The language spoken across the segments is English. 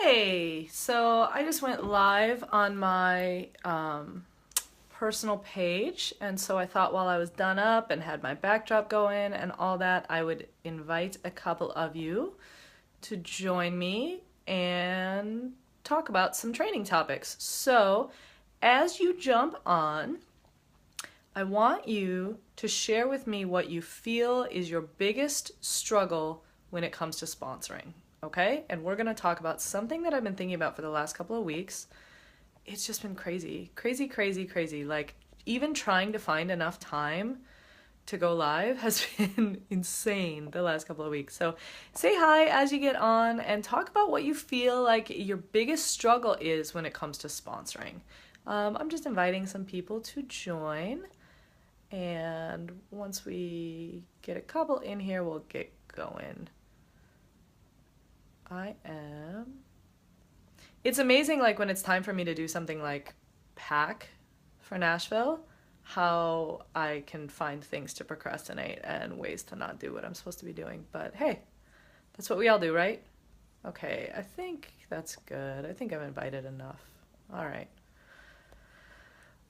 Hey, so I just went live on my personal page, and so I thought while I was done up and had my backdrop going and all that, I would invite a couple of you to join me and talk about some training topics. So, as you jump on, I want you to share with me what you feel is your biggest struggle when it comes to sponsoring, okay? And we're gonna talk about something that I've been thinking about for the last couple of weeks. It's just been crazy, crazy, crazy, crazy. Like, even trying to find enough time to go live has been insane the last couple of weeks. So say hi as you get on and talk about what you feel like your biggest struggle is when it comes to sponsoring. I'm just inviting some people to join. And once we get a couple in here, we'll get going. It's amazing, like, when it's time for me to do something like pack for Nashville, how I can find things to procrastinate and ways to not do what I'm supposed to be doing. But hey, that's what we all do, right? Okay, I think that's good. I think I've invited enough. All right.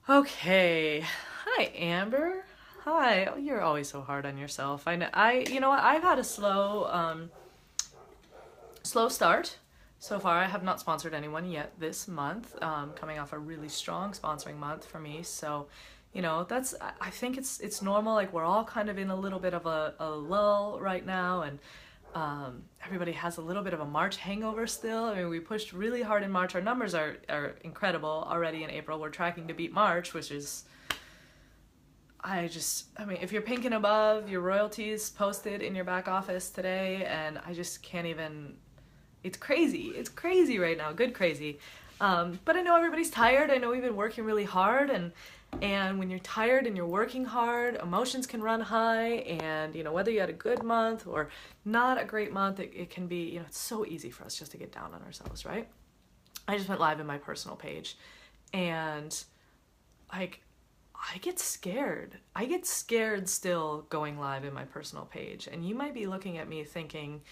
Okay. Hi, Amber. Hi. Oh, you're always so hard on yourself. I know. You know what? I've had a slow start so far. I have not sponsored anyone yet this month. Coming off a really strong sponsoring month for me. So, you know, I think it's normal. Like, we're all kind of in a little bit of a lull right now, and everybody has a little bit of a March hangover still. I mean, we pushed really hard in March. Our numbers are incredible already in April. We're tracking to beat March, which is, I mean, if you're pink and above, your royalties posted in your back office today, and I just can't even, it's crazy. It's crazy right now, good crazy. But I know everybody's tired. I know we've been working really hard, and when you're tired and you're working hard, emotions can run high, and, you know, whether you had a good month or not a great month, it can be, you know, it's so easy for us just to get down on ourselves, right? I just went live in my personal page, and, like, I get scared. I get scared still going live in my personal page, and you might be looking at me thinking,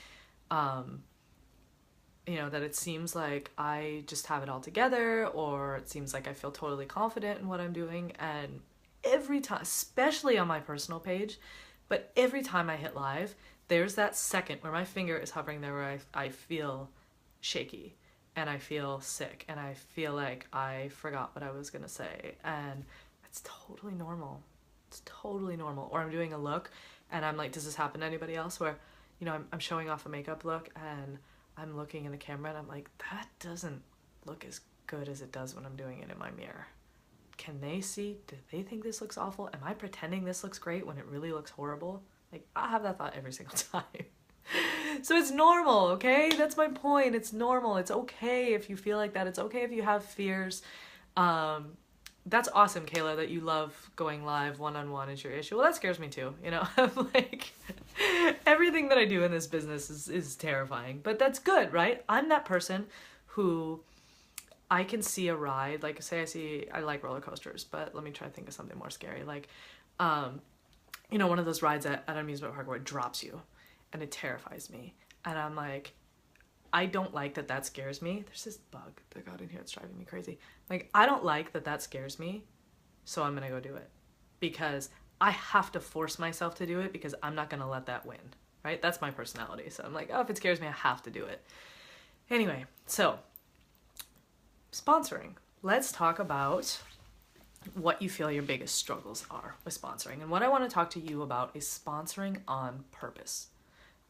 you know, that it seems like I just have it all together, or it seems like I feel totally confident in what I'm doing. And every time, especially on my personal page, but every time I hit live, there's that second where my finger is hovering there where I feel shaky, and I feel sick, and I feel like I forgot what I was gonna say. And it's totally normal. It's totally normal. Or I'm doing a look and I'm like, does this happen to anybody else? Where, you know, I'm showing off a makeup look and I'm looking in the camera and I'm like, that doesn't look as good as it does when I'm doing it in my mirror. Can they see? Do they think this looks awful? Am I pretending this looks great when it really looks horrible? Like, I have that thought every single time. So it's normal, okay? That's my point. It's normal. It's okay if you feel like that. It's okay if you have fears. That's awesome, Kayla, that you love going live one-on-one is your issue. Well, that scares me too, you know? I'm like, everything that I do in this business is terrifying, but that's good, right? I'm that person who I can see a ride, like, say I like roller coasters, but let me try to think of something more scary. Like, you know, one of those rides at an amusement park where it drops you and it terrifies me. And I'm like, I don't like that scares me. There's this bug that got in here that's driving me crazy. Like, I don't like that scares me, so I'm gonna go do it. Because I have to force myself to do it because I'm not gonna let that win, right? That's my personality. So I'm like, oh, if it scares me, I have to do it. Anyway, so, sponsoring. Let's talk about what you feel your biggest struggles are with sponsoring. And what I wanna talk to you about is sponsoring on purpose.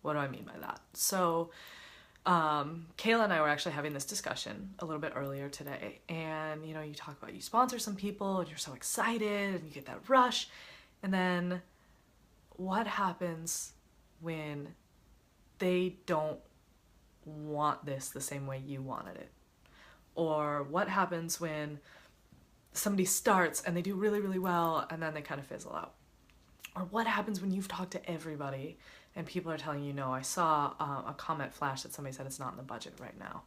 What do I mean by that? So, Kayla and I were actually having this discussion a little bit earlier today, and, you know, you talk about you sponsor some people and you're so excited and you get that rush, and then what happens when they don't want this the same way you wanted it? Or what happens when somebody starts and they do really, really well and then they kind of fizzle out? Or what happens when you've talked to everybody and people are telling you no? I saw a comment flash that somebody said it's not in the budget right now.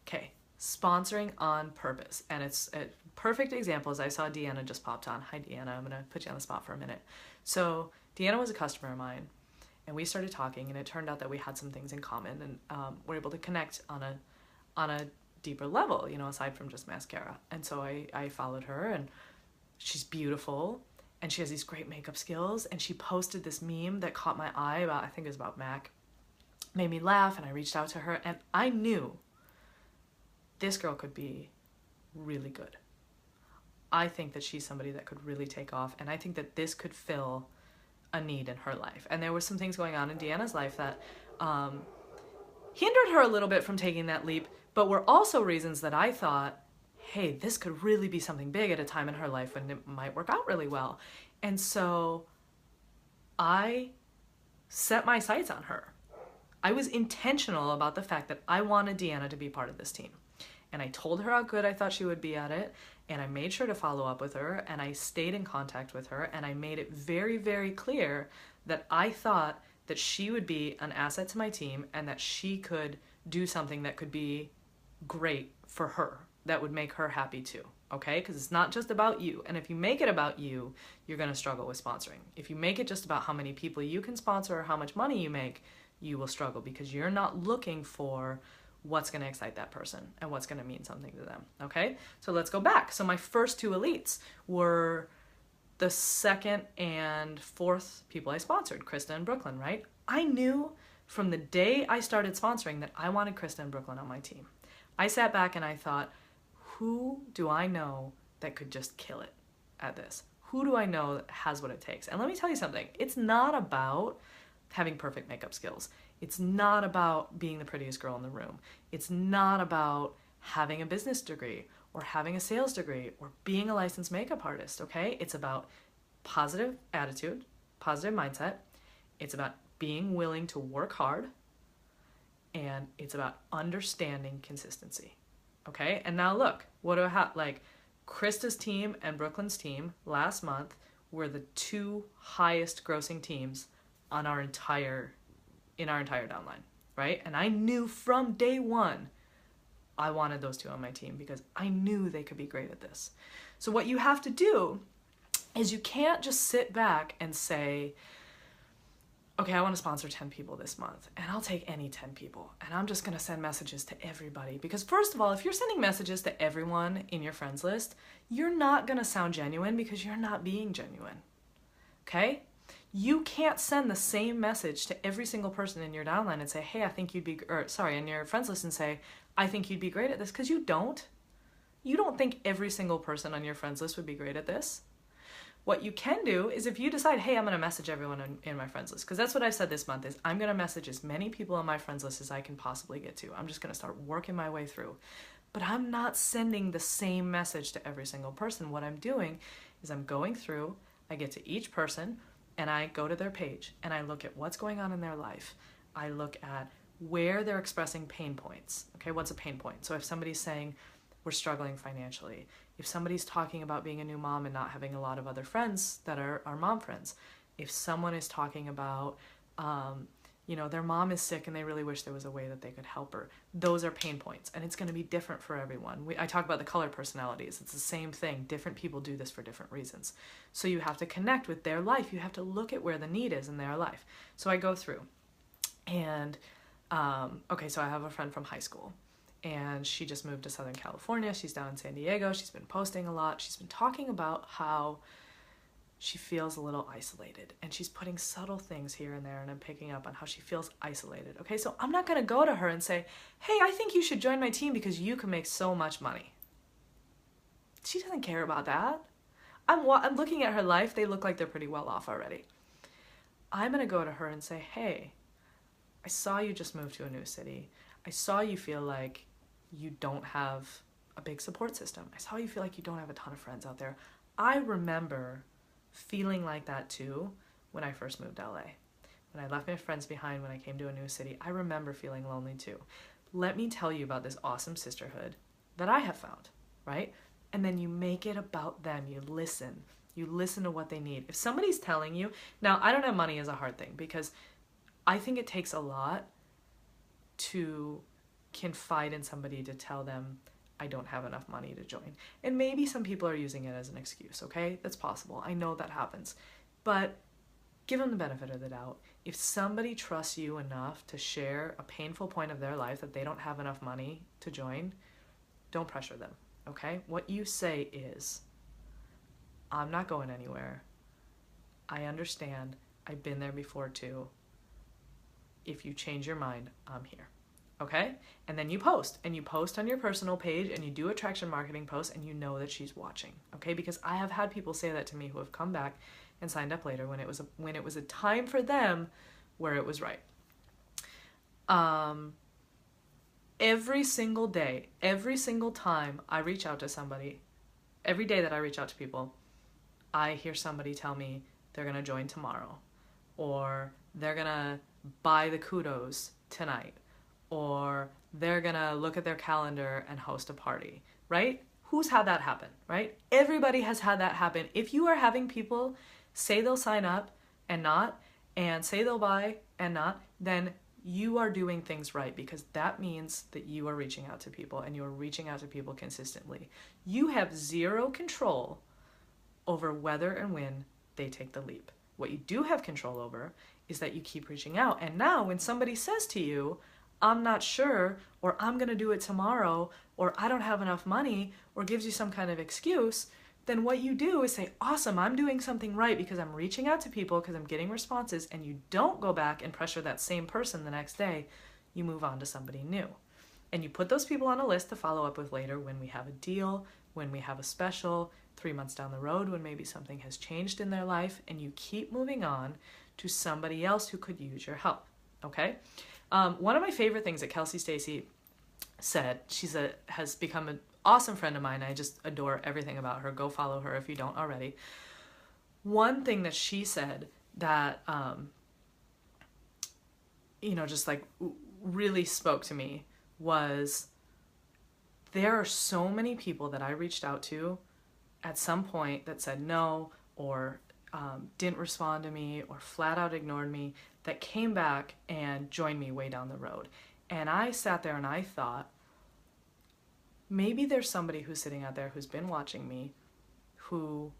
Okay, sponsoring on purpose. And it's a perfect example is I saw Deanna just popped on. Hi, Deanna. I'm going to put you on the spot for a minute. So Deanna was a customer of mine, and we started talking, and it turned out that we had some things in common, and we're able to connect on on a deeper level, you know, aside from just mascara. And so I followed her, and she's beautiful, and she has these great makeup skills, and she posted this meme that caught my eye about, I think it was about Mac, made me laugh, and I reached out to her, and I knew this girl could be really good. I think that she's somebody that could really take off, and I think that this could fill a need in her life. And there were some things going on in Deanna's life that hindered her a little bit from taking that leap, but were also reasons that I thought, hey, this could really be something big at a time in her life when it might work out really well. And so I set my sights on her. I was intentional about the fact that I wanted Deanna to be part of this team. And I told her how good I thought she would be at it, and I made sure to follow up with her, and I stayed in contact with her, and I made it very, very clear that I thought that she would be an asset to my team and that she could do something that could be great for her, that would make her happy too, okay? Because it's not just about you. And if you make it about you, you're going to struggle with sponsoring. If you make it just about how many people you can sponsor or how much money you make, you will struggle because you're not looking for what's going to excite that person and what's going to mean something to them, okay? So let's go back. So my first two elites were the second and fourth people I sponsored, Krista and Brooklyn, right? I knew from the day I started sponsoring that I wanted Krista and Brooklyn on my team. I sat back and I thought, who do I know that could just kill it at this? Who do I know that has what it takes? And let me tell you something. It's not about having perfect makeup skills. It's not about being the prettiest girl in the room. It's not about having a business degree or having a sales degree or being a licensed makeup artist, okay? It's about positive attitude, positive mindset. It's about being willing to work hard, and it's about understanding consistency, okay? And now look, what do I have? Like, Krista's team and Brooklyn's team last month were the two highest grossing teams on our entire downline, right? And I knew from day one I wanted those two on my team because I knew they could be great at this. So what you have to do is you can't just sit back and say, okay, I want to sponsor 10 people this month, and I'll take any 10 people, and I'm just going to send messages to everybody. Because first of all, if you're sending messages to everyone in your friends list, you're not going to sound genuine because you're not being genuine, okay? You can't send the same message to every single person in your downline and say, hey, I think you'd be, in your friends list and say, I think you'd be great at this, because you don't. You don't think every single person on your friends list would be great at this. What you can do is if you decide, hey, I'm going to message everyone in my friends list, because that's what I've said this month is I'm going to message as many people on my friends list as I can possibly get to. I'm just going to start working my way through. But I'm not sending the same message to every single person. What I'm doing is I'm going through, I get to each person, and I go to their page, and I look at what's going on in their life. I look at where they're expressing pain points. Okay, what's a pain point? So if somebody's saying, we're struggling financially, if somebody's talking about being a new mom and not having a lot of other friends that are mom friends, if someone is talking about, their mom is sick and they really wish there was a way that they could help her, those are pain points, and it's going to be different for everyone. I talk about the color personalities. It's the same thing. Different people do this for different reasons. So you have to connect with their life. You have to look at where the need is in their life. So I go through, and so I have a friend from high school, and she just moved to Southern California. She's down in San Diego. She's been posting a lot. She's been talking about how she feels a little isolated, and she's putting subtle things here and there, and I'm picking up on how she feels isolated. Okay, so I'm not going to go to her and say, hey, I think you should join my team because you can make so much money. She doesn't care about that. I'm looking at her life. They look like they're pretty well off already. I'm going to go to her and say, hey, I saw you just move to a new city. I saw you feel like you don't have a big support system. I saw you feel like you don't have a ton of friends out there. I remember feeling like that too when I first moved to LA. When I left my friends behind, when I came to a new city, I remember feeling lonely too. Let me tell you about this awesome sisterhood that I have found, right? And then you make it about them. You listen to what they need. If somebody's telling you, now I don't have money is a hard thing because I think it takes a lot to confide in somebody to tell them I don't have enough money to join. And maybe some people are using it as an excuse, okay? That's possible. I know that happens. But give them the benefit of the doubt. If somebody trusts you enough to share a painful point of their life that they don't have enough money to join, don't pressure them, okay? What you say is, I'm not going anywhere. I understand. I've been there before too. If you change your mind, I'm here. Okay? And then you post on your personal page, and you do attraction marketing posts, and you know that she's watching. Okay? Because I have had people say that to me who have come back and signed up later when it was a time for them where it was right. Every single day, every single time I reach out to somebody, every day that I reach out to people, I hear somebody tell me they're going to join tomorrow, or they're going to buy the kudos tonight, or they're going to look at their calendar and host a party, right? Who's had that happen, right? Everybody has had that happen. If you are having people say they'll sign up and not, and say they'll buy and not, then you are doing things right, because that means that you are reaching out to people, and you are reaching out to people consistently. You have zero control over whether and when they take the leap. What you do have control over is that you keep reaching out. And now when somebody says to you, I'm not sure, or I'm going to do it tomorrow, or I don't have enough money, or gives you some kind of excuse, then what you do is say, awesome, I'm doing something right because I'm reaching out to people, because I'm getting responses, and you don't go back and pressure that same person the next day. You move on to somebody new. And you put those people on a list to follow up with later when we have a deal, when we have a special, 3 months down the road when maybe something has changed in their life, and you keep moving on to somebody else who could use your help, okay? One of my favorite things that Kelsey Stacy said, has become an awesome friend of mine. I just adore everything about her. Go follow her if you don't already. One thing that she said that, just like really spoke to me was, there are so many people that I reached out to at some point that said no, or didn't respond to me, or flat out ignored me, that came back and joined me way down the road. And I sat there and I thought, maybe there's somebody who's sitting out there who's been watching me, who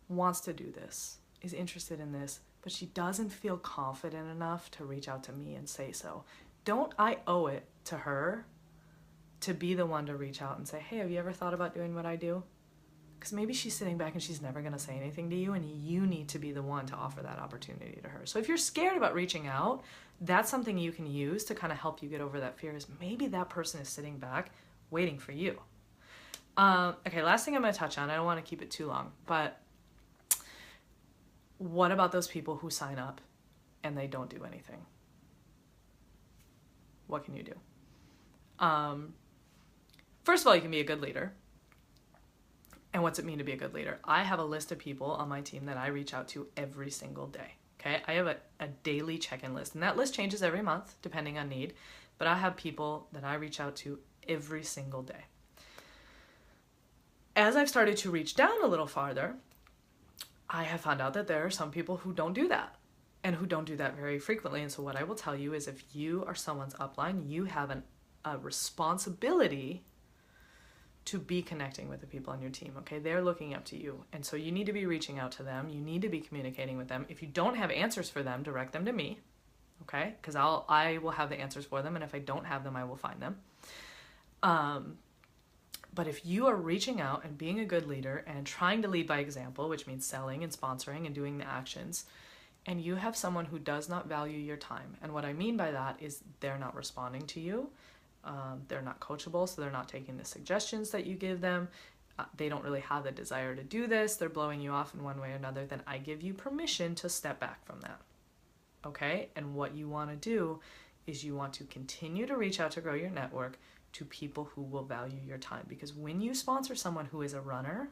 wants to do this, is interested in this, but she doesn't feel confident enough to reach out to me and say so. Don't I owe it to her to be the one to reach out and say, hey, have you ever thought about doing what I do? Because maybe she's sitting back and she's never going to say anything to you, and you need to be the one to offer that opportunity to her. So if you're scared about reaching out, that's something you can use to kind of help you get over that fear, is maybe that person is sitting back waiting for you. Okay, last thing I'm going to touch on, I don't want to keep it too long, but what about those people who sign up and they don't do anything? What can you do? First of all, you can be a good leader. And what's it mean to be a good leader? I have a list of people on my team that I reach out to every single day. Okay, I have a daily check-in list, and that list changes every month depending on need, but I have people that I reach out to every single day. As I've started to reach down a little farther, I have found out that there are some people who don't do that, and who don't do that very frequently. And so what I will tell you is, if you are someone's upline, you have a responsibility to be connecting with the people on your team, okay? They're looking up to you, and so you need to be reaching out to them. You need to be communicating with them. If you don't have answers for them, direct them to me, okay? Because I will have the answers for them, and if I don't have them, I will find them. But if you are reaching out and being a good leader and trying to lead by example, which means selling and sponsoring and doing the actions, and you have someone who does not value your time, and what I mean by that is they're not responding to you, they're not coachable, so they're not taking the suggestions that you give them, they don't really have the desire to do this, they're blowing you off in one way or another, then I give you permission to step back from that, okay? And what you want to do is you want to continue to reach out to grow your network to people who will value your time, because when you sponsor someone who is a runner,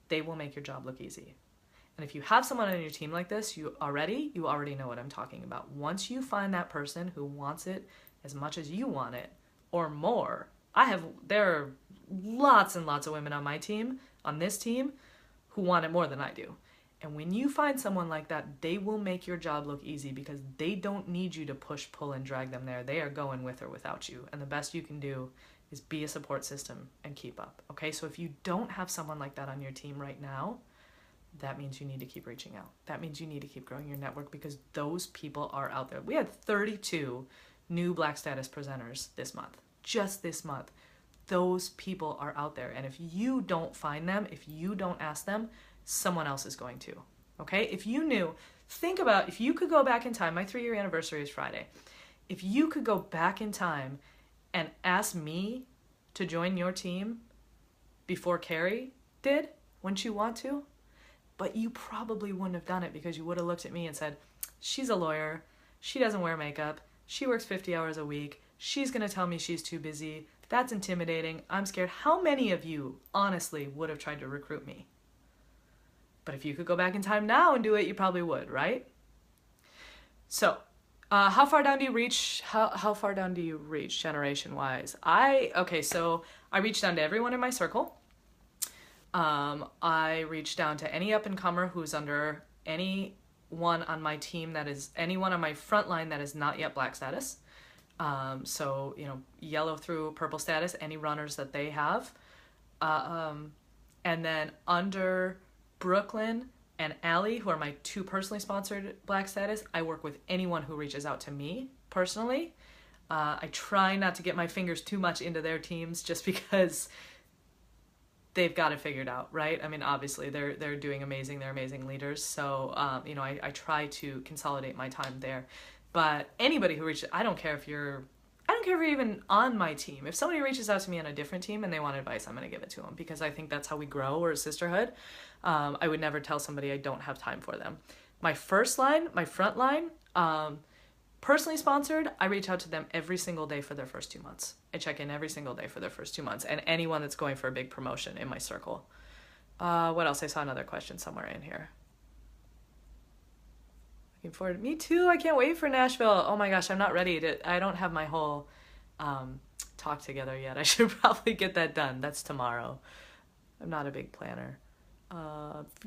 they will make your job look easy. And if you have someone on your team like this, you already know what I'm talking about. Once you find that person who wants it as much as you want it, or more, there are lots and lots of women on my team, on this team, who want it more than I do. And when you find someone like that, they will make your job look easy, because they don't need you to push, pull, and drag them there. They are going with or without you. And the best you can do is be a support system and keep up. Okay, so if you don't have someone like that on your team right now, that means you need to keep reaching out. That means you need to keep growing your network, because those people are out there. We had 32 new Black Status presenters this month, just this month. Those people are out there. And if you don't find them, if you don't ask them, someone else is going to. Okay? If you knew, think about if you could go back in time. My 3-year anniversary is Friday. If you could go back in time and ask me to join your team before Carrie did, wouldn't you want to? But you probably wouldn't have done it, because you would have looked at me and said, she's a lawyer, she doesn't wear makeup, she works 50 hours a week, she's going to tell me she's too busy, that's intimidating, I'm scared. How many of you, honestly, would have tried to recruit me? But if you could go back in time now and do it, you probably would, right? So, how far down do you reach? How far down do you reach generation-wise? So I reach down to everyone in my circle. I reach down to any up-and-comer who's under anyone on my team anyone on my front line that is not yet Black status. So, yellow through purple status, any runners that they have. And then under Brooklyn and Allie, who are my 2 personally sponsored Black status, I work with anyone who reaches out to me personally. I try not to get my fingers too much into their teams, just because they've got it figured out, right? I mean, obviously they're doing amazing. They're amazing leaders. So, I try to consolidate my time there. But anybody who reaches, I don't care if you're even on my team. If somebody reaches out to me on a different team and they want advice, I'm going to give it to them, because I think that's how we grow. We're a sisterhood. I would never tell somebody I don't have time for them. My front line, personally sponsored, I reach out to them every single day for their first 2 months. I check in every single day for their first 2 months, and anyone that's going for a big promotion in my circle. What else? I saw another question somewhere in here. Looking forward. Me too. I can't wait for Nashville. Oh my gosh, I'm not ready I don't have my whole talk together yet. I should probably get that done. That's tomorrow. I'm not a big planner.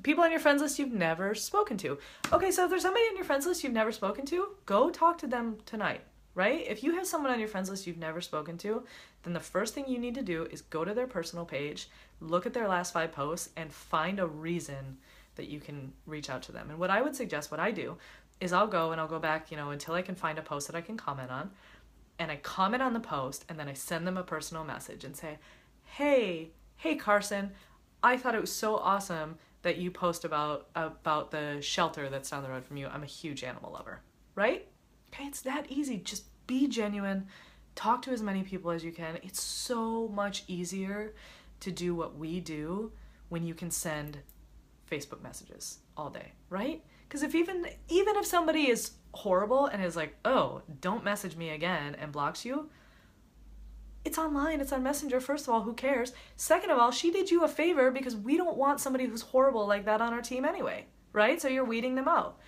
People on your friends list you've never spoken to. Okay, so if there's somebody on your friends list you've never spoken to, go talk to them tonight, right? If you have someone on your friends list you've never spoken to, then the first thing you need to do is go to their personal page, look at their last 5 posts, and find a reason that you can reach out to them. And what I would suggest, what I do, is I'll go back, until I can find a post that I can comment on, and I comment on the post, and then I send them a personal message and say, hey Carson, I thought it was so awesome that you post about the shelter that's down the road from you. I'm a huge animal lover, right? Okay, it's that easy. Just be genuine. Talk to as many people as you can. It's so much easier to do what we do when you can send Facebook messages all day, right? Because even if somebody is horrible and is like, oh, don't message me again, and blocks you, it's online, it's on Messenger. First of all, who cares? Second of all, she did you a favor, because we don't want somebody who's horrible like that on our team anyway, right? So you're weeding them out.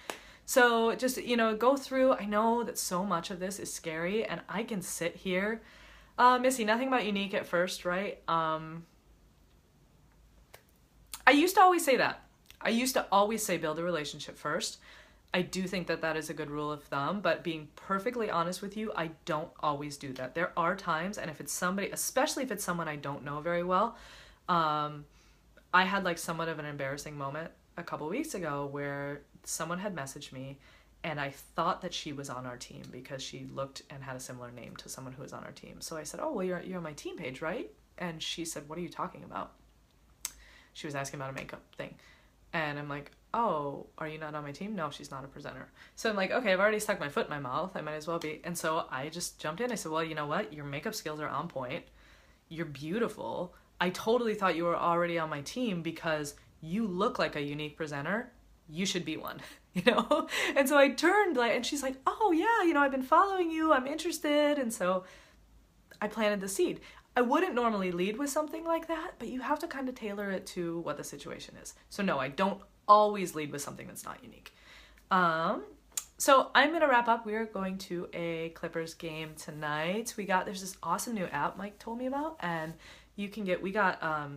So just, go through. I know that so much of this is scary, and I can sit here. Missy, nothing about unique at first, right? I used to always say that. I used to always say build a relationship first. I do think that is a good rule of thumb, but being perfectly honest with you, I don't always do that. There are times, and if it's somebody, especially if it's someone I don't know very well, I had somewhat of an embarrassing moment a couple weeks ago where someone had messaged me, and I thought that she was on our team because she looked and had a similar name to someone who was on our team. So I said, oh, well, you're on my team page, right? And she said, what are you talking about? She was asking about a makeup thing. And I'm like, oh, are you not on my team? No, she's not a presenter. So I'm like, okay, I've already stuck my foot in my mouth. I might as well be. And so I just jumped in. I said, well, you know what? Your makeup skills are on point. You're beautiful. I totally thought you were already on my team because you look like a unique presenter. You should be one, And so I turned and she's like, oh yeah, I've been following you. I'm interested. And so I planted the seed. I wouldn't normally lead with something like that, but you have to kind of tailor it to what the situation is. So no, I don't always lead with something that's not unique. So I'm going to wrap up. We are going to a Clippers game tonight. There's this awesome new app Mike told me about, and we got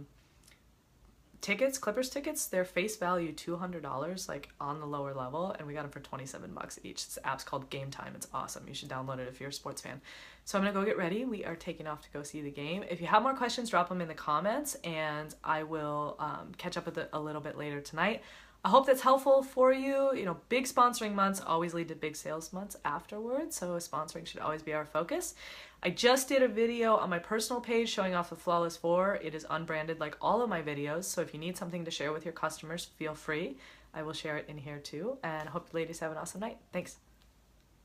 tickets, Clippers tickets. They're face value $200, on the lower level, and we got them for $27 each. This app's called Game Time. It's awesome. You should download it if you're a sports fan. So I'm going to go get ready. We are taking off to go see the game. If you have more questions, drop them in the comments, and I will catch up with it a little bit later tonight. I hope that's helpful for you. You know, big sponsoring months always lead to big sales months afterwards, so sponsoring should always be our focus. I just did a video on my personal page showing off the Flawless 4. It is unbranded like all of my videos, so if you need something to share with your customers, feel free. I will share it in here too, and I hope you ladies have an awesome night. Thanks.